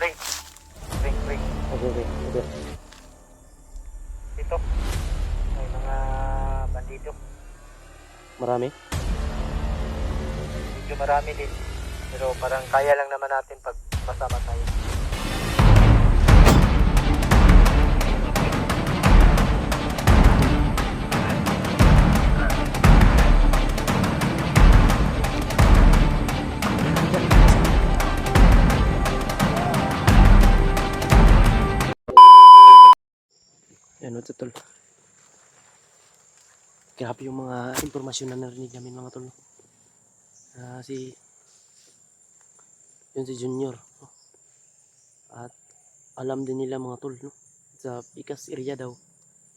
Break. Break, break. Okay, okay. Okay. Dito. May mga bandido. Marami? Medyo marami din. Pero parang kaya lang naman natin pag masama tayo. Yan, what's up, tol? Grabe yung mga impormasyon na narinig namin, mga tol. Yun si Junior. No? At alam din nila, mga tol, no? Sa Pikas area daw,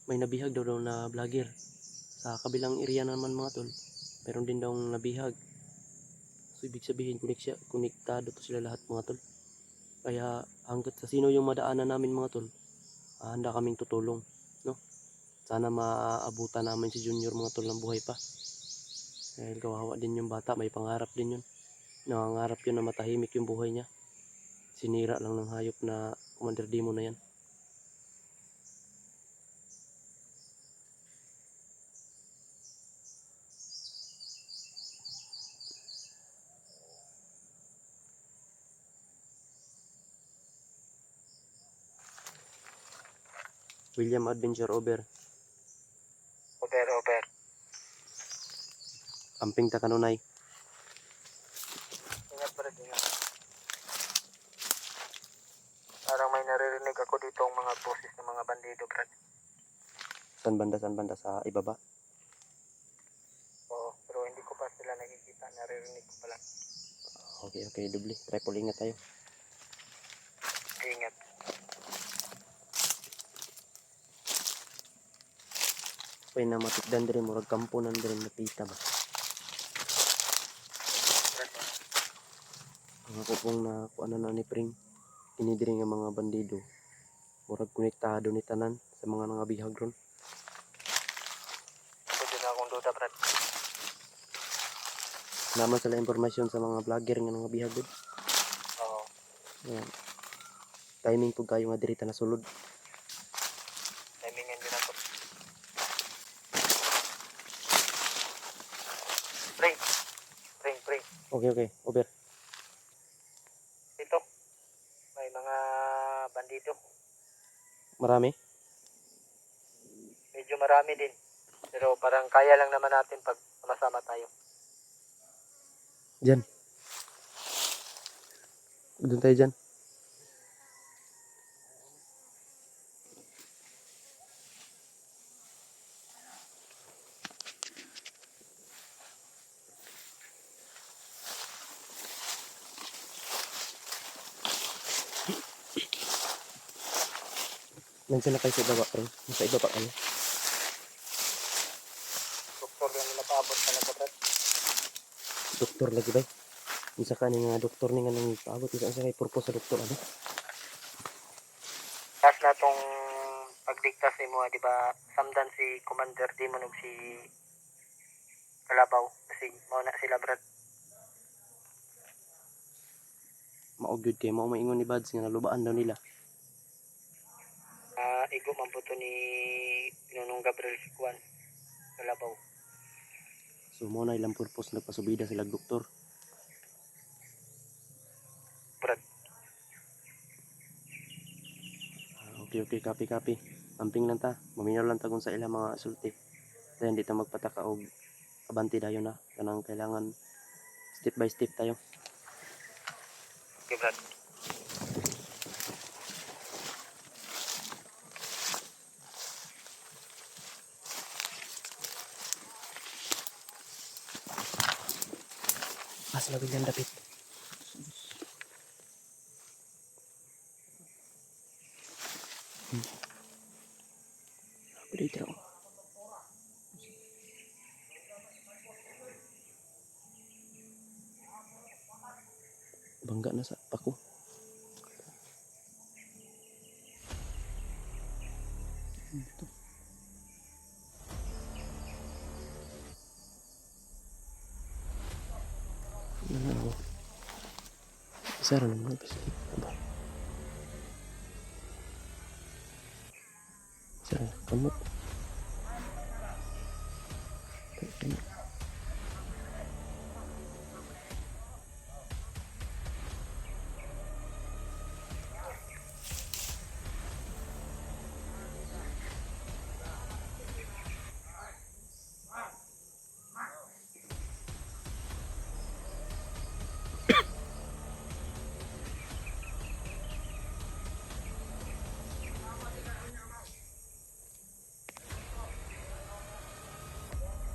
may nabihag daw na vlogger. Sa kabilang area naman, mga tol, meron din daw nabihag. So, ibig sabihin, konektado to sila lahat, mga tol. Kaya hanggat sa sino yung madaanan namin, mga tol, handa kaming tutulong, no? Sana maabutan namin si Junior, mga tol, ng buhay pa. Dahil kawawa din yung bata, may pangarap din yun. Nangangarap yun na matahimik yung buhay niya. Sinira lang ng hayop na Commander Demo na yan. William Adventure over. Over. Amping Takanunay. Ingat pa rin, ingat. Parang may naririnig ako dito ang mga boses ng mga bandido, Brad. Saan banda sa ibaba? Oo, pero hindi ko pa sila nakikita. Naririnig ko pa lang. Okay, doble. Triple ingat tayo. Ingat. Pwede na matikdan din, murag kampunan din napita ba? Mga kupong na kuana na ni Pring. Inidiri nga mga bandido. Murag konektado ni tanan sa mga nangabihag ron. Pwede na akong duda, Brad. Naman sila impormasyon sa mga vlogger nga nangabihag ron. Oo. Ayan. Timing po kayo nga dirita na sulod. Timingan din ako. Break. Okay, over. Dito. May mga bandido. Marami? Medyo marami din. Pero parang kaya lang naman natin pag masama tayo. Diyan. Doon tayo dyan. Nandiyan na kayo sa ibaba, Pring. Nasa ibaba kayo. Doktor lang nila paabot talaga, Brad. Doktor lagi ba? Isa ka nga doktor ni nga nang paabot. Isa kay purpose sa doktor, ano? Tapos na tong pagdiktas ni mo, di ba, samdan si Commander Demon ug si Kalabaw. Kasi mauna sila, Brad. Maugyod kayo. Maingon ni Bads nga nalubaan daw nila. Igo man po to ni Nunong Gabriel Sikwan. Kalabaw. So mo na ilang purpose nagpasubida sila doktor. Brad. Okay, copy. Amping lang ta. Maminaw lang ta kung sa ilang mga sulti. Then dito magpataka og abanti dayon na. Kanang kailangan step by step tayo. Okay, Brad. Mas lagi yan dapit. Dito ako. Bangga na sa pako. Dito. Ano ako? Isa rin naman. Aba. Kamot.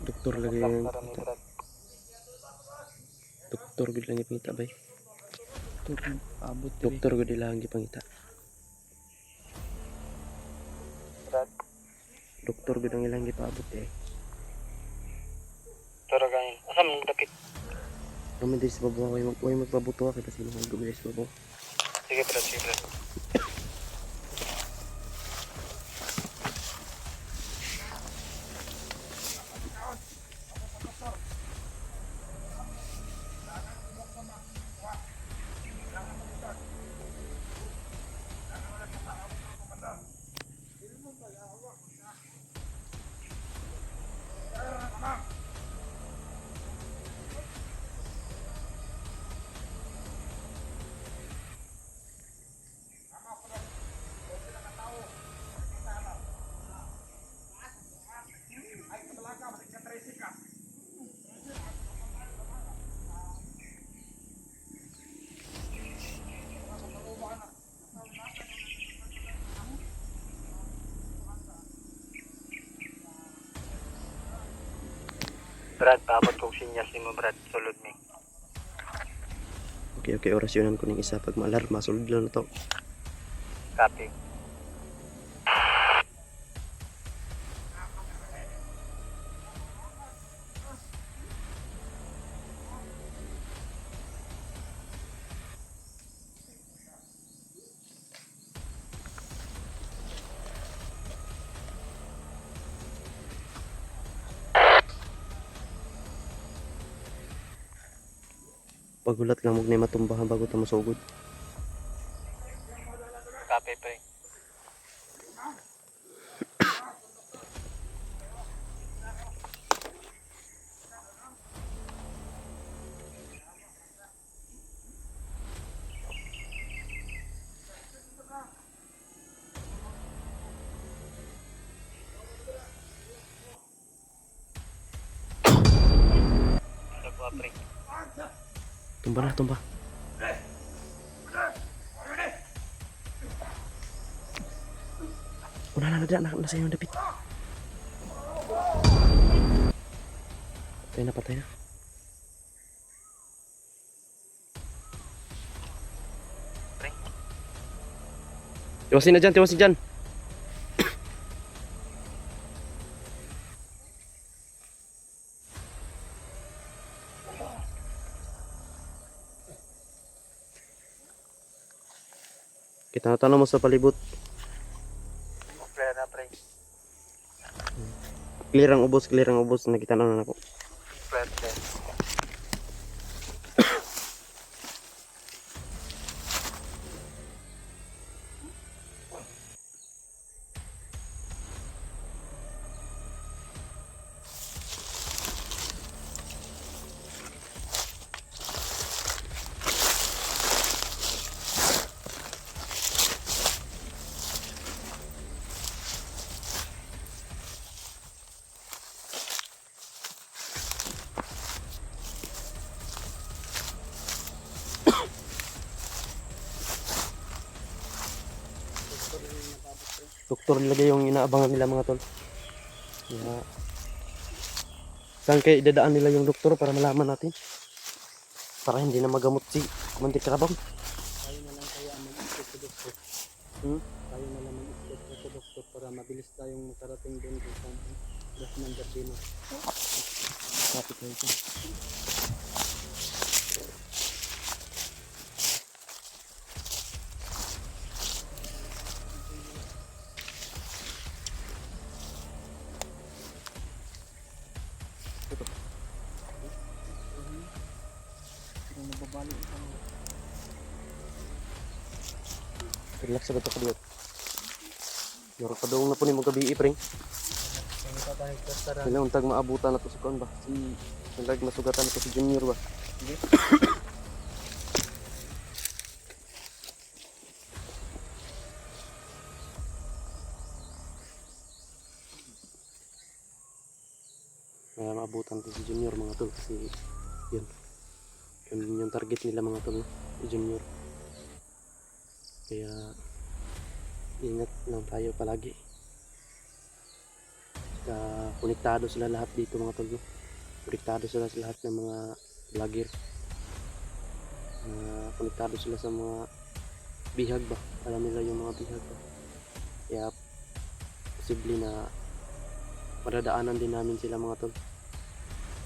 Doktor lagi yang Para ni Brad. doktor gud lang ipangita bay. Doktor abot diri. Doktor gud lang ipangita. Brad. Doktor gud ang ilang gipaabot eh. Tara gani. Asa man dapit? Kami diri sa babaw way magpabuto kay basi mga gumili sa babaw. Sige Brad, sige Brad. Brad, paabot kong sinyas ni mo Brad, sulod mi. Okay, orasyonan ko ning isa pag maalarma sulod lang na to. Copy. Pagulat lang mo na matumbahan bago ta masugod. Copy pre. Nagwa pre. Tumba. Una na nasa yung dapit. Patay na. Pre. Tiwasin dyan. Kita tanong mo sa palibot. Clear na pre. Clear ang ubos. Nakita na ako. Clear, clear. Doktor nilagay yung inaabangan nila mga tol. Yeah. Saan kayo idadaan nila yung doktor para malaman natin? Para hindi na magamot si Commander Carabao. Tayo na lang kaya mag-isip sa doktor. Tayo na lang mag-isip sa doktor para mabilis tayong makarating doon sa Las Mandardino. Kapit na ito. Kung nababalik ito mo. Relax sa bato ka dito. Yara pa daw na po ni mo gabi ipring. Ang ipapanig plastaran. Kailangan untag maabutan na to si Kuan ba? Si Naglag masugatan na to si Junior ba? Sige. Kaya maabutan to si Junior mga tol kasi yun. Yun yung target nila mga tol, no? Si Junior. Kaya ingat lang tayo palagi. Konektado sila lahat dito mga tol, no? Konektado sila sa lahat ng mga vlogger. Konektado sila sa mga bihag ba? Alam nila yung mga bihag ba? Kaya posible na madadaanan din namin sila mga tol.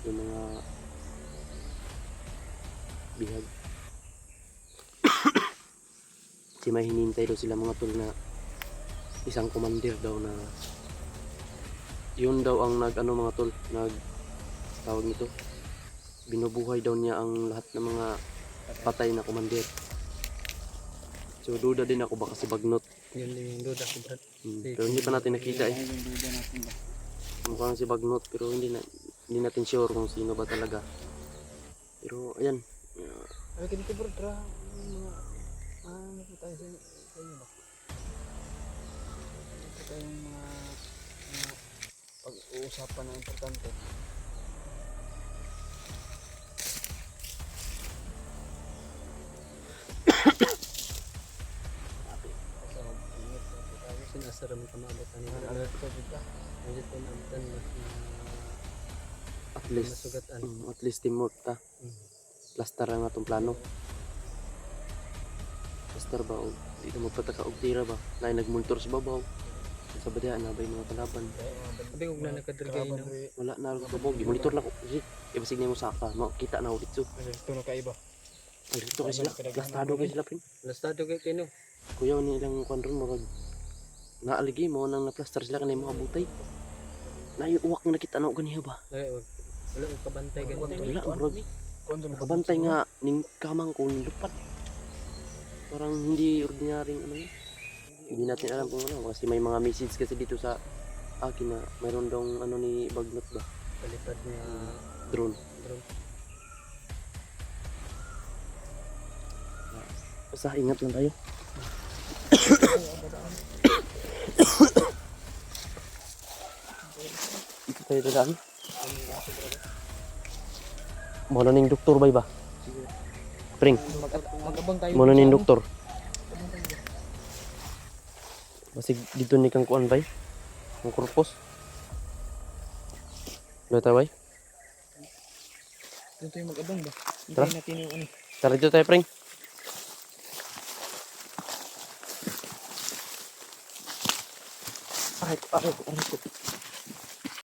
Yung mga bihag. Kasi may hinintay daw sila mga tol na isang commander daw na yun daw ang nag ano mga tol, nag tawag nito, binubuhay daw niya ang lahat ng mga patay na commander. So duda din ako baka si Bagnot. Yun din yung duda ko, Brad. Pero hindi pa natin nakita eh. Yung duda natin ba? Mukhang si Bagnot pero hindi natin sure kung sino ba talaga. Pero ayan, Ay, ganito, bro, tra. Mga, ano po tayo sa inyo ba? Ano po tayong mga pag-uusapan na importante. So, ingat na po tayo. Sinasara mo kamabot na nila. Alert ko dito. Medyo po naamtan na at least masugatan. at least teamwork ta. Plaster ang atong plano. Plaster ba o di na magpataka og tira ba? Lain nagmonitor sa babaw. Sa badya na bay mga kalaban. Sabi kong na nakadragay na. Wala na ako kabog. Monitor na ko. Kasi ibasig na mo saka. Makita na ulit so. Ito na kaiba. Ay, dito kayo sila. Plastado kayo sila pin. Lastado kayo kayo no. Kuya nilang kwanron marag naaligi mo nang na-plaster sila kanay mga butay. Na yung uwak na nakita na og ganiya ba? Wala ko kabantay ganito. Wala marag kabantay nga ning kamang ko ning lupat. Parang hindi ordinaryong ano yun. Hindi natin alam kung ano kasi may mga message kasi dito sa akin na mayroon daw ano ni Bagnot ba? Palipad niya Drone. drone. Basta ingat lang tayo. Ito tayo dadaan. Muna ning doktor ba? Pring, Magabang tayo. muna ning doktor. Basig dito ni kang kuan bay. Ang korpos. Dito bay. Dito tayo magabang ba? Tara. Hintayin natin yung ano. Tara dito tayo, Pring. Aray ko.